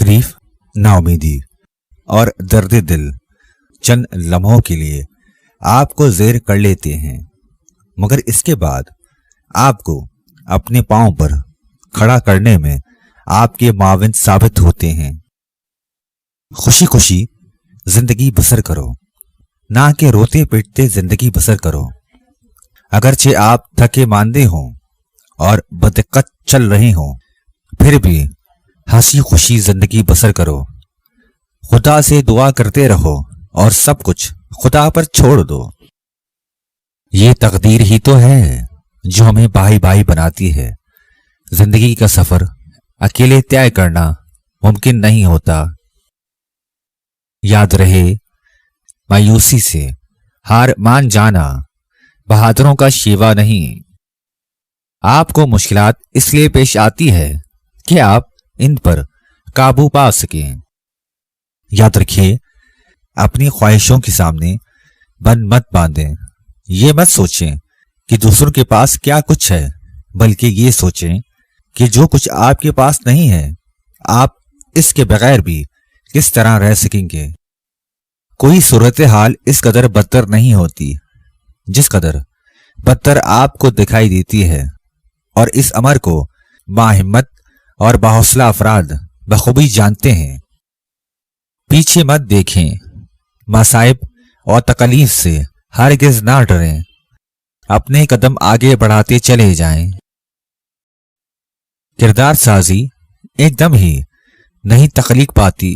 तकलीफ, नाउमीदी और दर्द दिल चंद लम्हों के लिए आपको ज़ेर कर लेते हैं, मगर इसके बाद आपको अपने पांव पर खड़ा करने में आपके माविन साबित होते हैं। खुशी खुशी जिंदगी बसर करो, ना कि रोते पिटते जिंदगी बसर करो। अगरचे आप थके मांदे हों और बदिक्कत चल रहे हों, फिर भी हंसी खुशी जिंदगी बसर करो। खुदा से दुआ करते रहो और सब कुछ खुदा पर छोड़ दो। ये तकदीर ही तो है जो हमें भाई भाई बनाती है। जिंदगी का सफर अकेले तय करना मुमकिन नहीं होता। याद रहे, मायूसी से हार मान जाना बहादुरों का शेवा नहीं। आपको मुश्किलात इसलिए पेश आती है कि आप इन पर काबू पा सकें। याद रखिए, अपनी ख्वाहिशों के सामने बन मत बांधें। ये मत सोचें कि दूसरों के पास क्या कुछ है, बल्कि ये सोचें कि जो कुछ आपके पास नहीं है, आप इसके बगैर भी किस तरह रह सकेंगे। कोई सूरत हाल इस कदर बदतर नहीं होती जिस कदर बदतर आपको दिखाई देती है, और इस अमर को बाहिम्मत और बाहौसला अफराद बखूबी जानते हैं। पीछे मत देखें, मसाइब और तकलीफ से हरगिज ना डरें, अपने कदम आगे बढ़ाते चले जाएं। किरदार साजी एकदम ही नहीं तख्लीक पाती,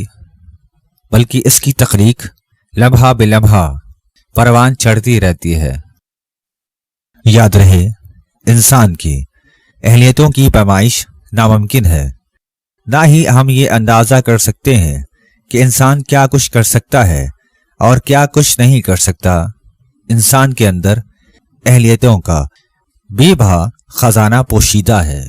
बल्कि इसकी तख्लीक लम्हा बिलम्हा परवान चढ़ती रहती है। याद रहे, इंसान की अहलियतों की पैमाइश नामुमकिन है। ना ही हम ये अंदाजा कर सकते हैं कि इंसान क्या कुछ कर सकता है और क्या कुछ नहीं कर सकता। इंसान के अंदर अहलियतों का बेबहा खजाना पोशीदा है।